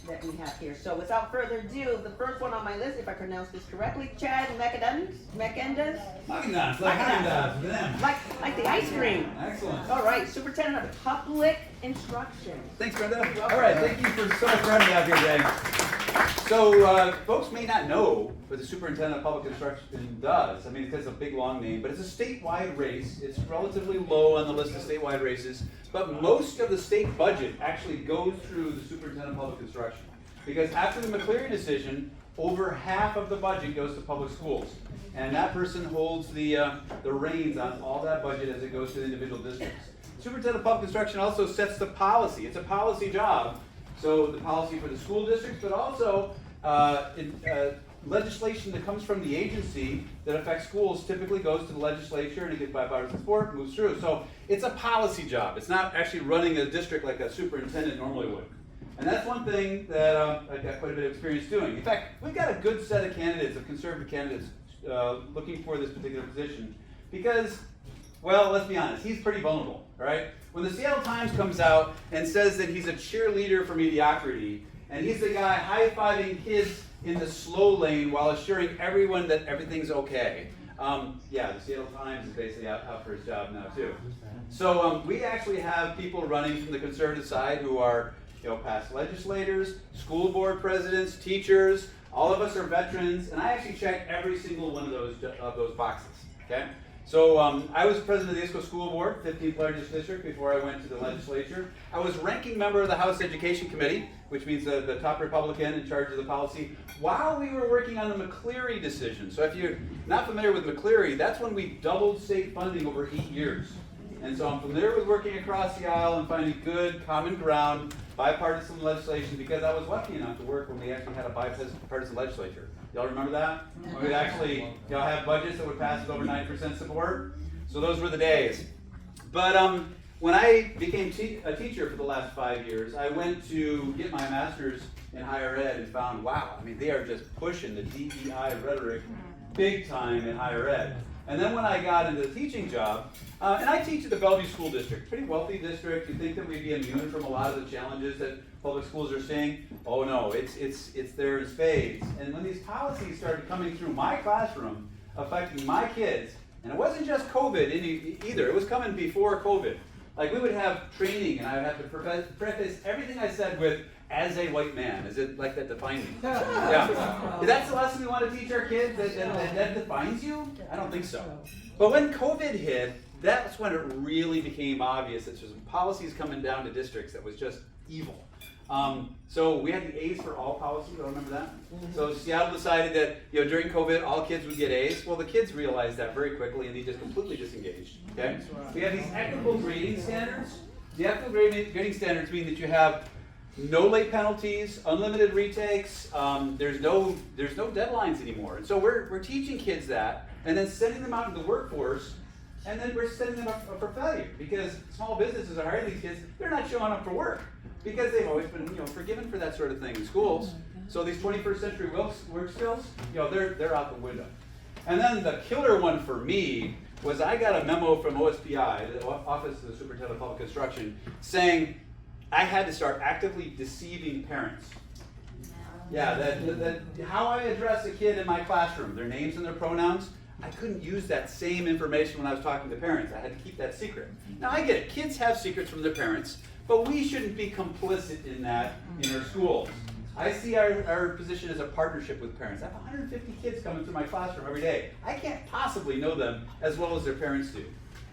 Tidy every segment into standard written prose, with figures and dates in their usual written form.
that we have here. So without further ado, the first one on my list, if I pronounce this correctly, Chad Magendanz? Magendanz, like Magendanz with them. Like the ice cream. Excellent. All right, Superintendent of Public Instruction. Thanks, Brenda. All right, thank you for so much for having me out here today. So, folks may not know what the Superintendent of Public Instruction does. I mean, it's a big, long name, but it's a statewide race. It's relatively low on the list of statewide races, but most of the state budget actually goes through the Superintendent of Public Instruction. Because after the McCleary decision, over half of the budget goes to public schools. And that person holds the reins on all that budget as it goes to the individual districts. Superintendent of Public Instruction also sets the policy. It's a policy job. So the policy for the school districts, but also legislation that comes from the agency that affects schools typically goes to the legislature and it gets bipartisan support, moves through. So it's a policy job. It's not actually running a district like a superintendent normally would. And that's one thing that I've got quite a bit of experience doing. In fact, we've got a good set of candidates, of conservative candidates, looking for this particular position because, well, let's be honest, he's pretty vulnerable, right? When the Seattle Times comes out and says that he's a cheerleader for mediocrity, and he's the guy high-fiving kids in the slow lane while assuring everyone that everything's okay. Yeah, the Seattle Times is basically out for his job now too. So we actually have people running from the conservative side who are past legislators, school board presidents, teachers. All of us are veterans, and I actually check every single one of those boxes. Okay. So I was president of the ISCO School Board, 15th largest district, before I went to the legislature. I was ranking member of the House Education Committee, which means the top Republican in charge of the policy, while we were working on the McCleary decision. So if you're not familiar with McCleary, that's when we doubled state funding over 8 years. And so I'm familiar with working across the aisle and finding good common ground, bipartisan legislation, because I was lucky enough to work when we actually had a bipartisan legislature. Y'all remember that? When we'd actually have budgets that would pass with over 90% support. So those were the days. But when I became a teacher for the last 5 years, I went to get my master's in higher ed and found, wow, I mean, they are just pushing the DEI rhetoric big time in higher ed. And then when I got into the teaching job, and I teach at the Bellevue School District, pretty wealthy district. You'd think that we'd be immune from a lot of the challenges that public schools are seeing. Oh no, it's there in spades. And when these policies started coming through my classroom, affecting my kids, and it wasn't just COVID either, it was coming before COVID. Like we would have training, and I would have to preface everything I said with, as a white man. Is it like that defines me? Yeah. That's the lesson we want to teach our kids, that defines you? I don't think so. But when COVID hit, that's when it really became obvious that there's some policies coming down to districts that was just evil. So we had the A's for all policy. Do you remember that? So Seattle decided that during COVID all kids would get A's. Well, the kids realized that very quickly and they just completely disengaged. Okay. We have these equitable grading standards. The equitable grading standards mean that you have no late penalties, unlimited retakes. There's no deadlines anymore. And so we're teaching kids that, and then sending them out into the workforce, and then we're setting them up for failure because small businesses are hiring these kids. They're not showing up for work because they've always been forgiven for that sort of thing in schools. So these 21st century work skills, they're out the window. And then the killer one for me was I got a memo from OSPI, the Office of the Superintendent of Public Instruction, saying I had to start actively deceiving parents. Yeah, that how I address a kid in my classroom, their names and their pronouns, I couldn't use that same information when I was talking to parents. I had to keep that secret. Now I get it, kids have secrets from their parents, but we shouldn't be complicit in that in our schools. I see our position as a partnership with parents. I have 150 kids coming through my classroom every day. I can't possibly know them as well as their parents do.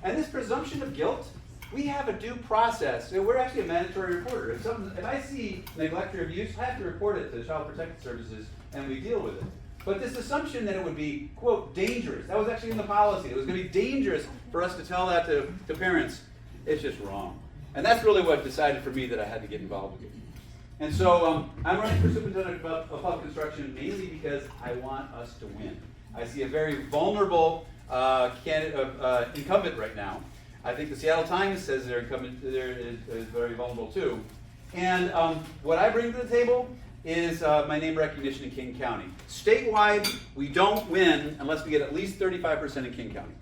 And this presumption of guilt, we have a due process. We're actually a mandatory reporter. If I see neglect or abuse, I have to report it to the Child Protective Services, and we deal with it. But this assumption that it would be, quote, dangerous, that was actually in the policy. It was going to be dangerous for us to tell that to parents. It's just wrong. And that's really what decided for me that I had to get involved with it. And so I'm running for Superintendent of Public Instruction mainly because I want us to win. I see a very vulnerable incumbent right now. I think the Seattle Times says their incumbent is very vulnerable too. And what I bring to the table is my name recognition in King County. Statewide, we don't win unless we get at least 35% in King County.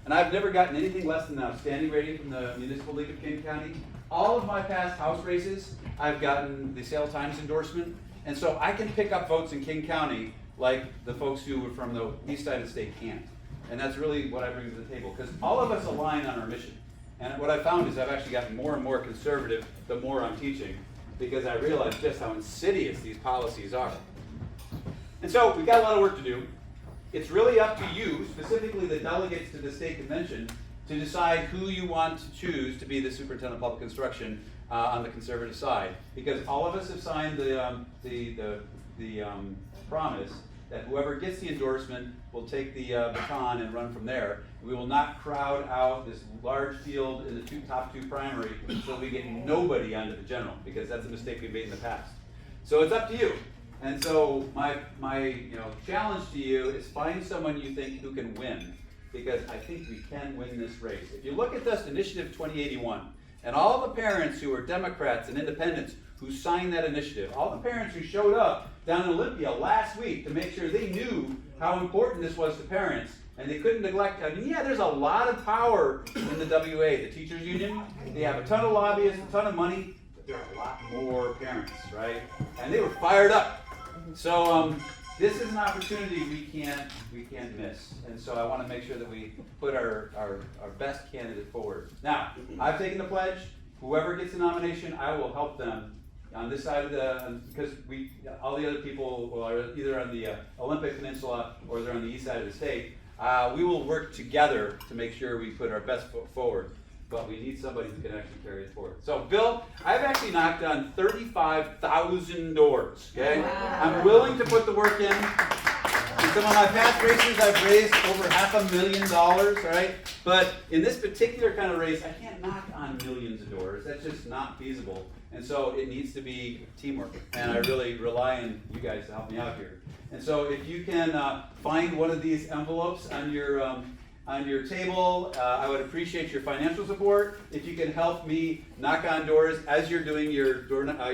and I've never gotten anything less than an outstanding rating from the Municipal League of King County. All of my past House races, I've gotten the Seattle Times endorsement, and so I can pick up votes in King County like the folks who were from the east side of the state can't. And that's really what I bring to the table, because all of us align on our mission. And what I found is I've actually gotten more and more conservative the more I'm teaching, because I realize just how insidious these policies are. And so we've got a lot of work to do. It's really up to you, specifically the delegates to the state convention, to decide who you want to choose to be the superintendent of public instruction on the conservative side. Because all of us have signed the promise that whoever gets the endorsement will take the baton and run from there. We will not crowd out this large field in the top two primary so we get nobody onto the general, because that's a mistake we've made in the past. So it's up to you. And so my challenge to you is find someone you think who can win, because I think we can win this race. If you look at this Initiative 2081, and all the parents who are Democrats and independents who signed that initiative, all the parents who showed up down in Olympia last week to make sure they knew how important this was to parents, and they couldn't neglect. I mean, yeah, there's a lot of power in the WA, the teachers union. They have a ton of lobbyists, a ton of money, but there are a lot more parents, right? And they were fired up. So this is an opportunity we can't miss, and so I want to make sure that we put our best candidate forward. Now, I've taken the pledge. Whoever gets the nomination, I will help them on this side of because all the other people are either on the Olympic Peninsula or they're on the east side of the state. We will work together to make sure we put our best foot forward. But we need somebody who can actually carry it forward. So, Bill, I've actually knocked on 35,000 doors, okay? Wow. I'm willing to put the work in. In some of my past races, I've raised over $500,000, right? But in this particular kind of race, I can't knock on millions of doors. That's just not feasible. And so it needs to be teamwork. And I really rely on you guys to help me out here. And so if you can find one of these envelopes on your table, I would appreciate your financial support. If you can help me knock on doors as you're doing your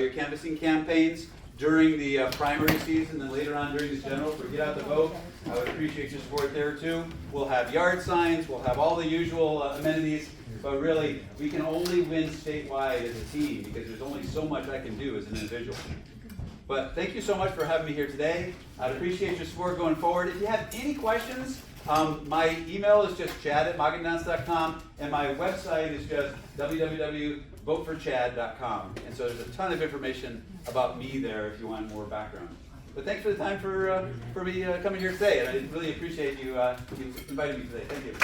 canvassing campaigns during the primary season and later on during the general for Get Out the Vote, I would appreciate your support there too. We'll have yard signs, we'll have all the usual amenities, but really we can only win statewide as a team because there's only so much I can do as an individual. But thank you so much for having me here today. I'd appreciate your support going forward. If you have any questions, my email is just chad@magendanz.com, and my website is just www.voteforchad.com. And so there's a ton of information about me there if you want more background. But thanks for the time for me coming here today, and I really appreciate you inviting me today. Thank you.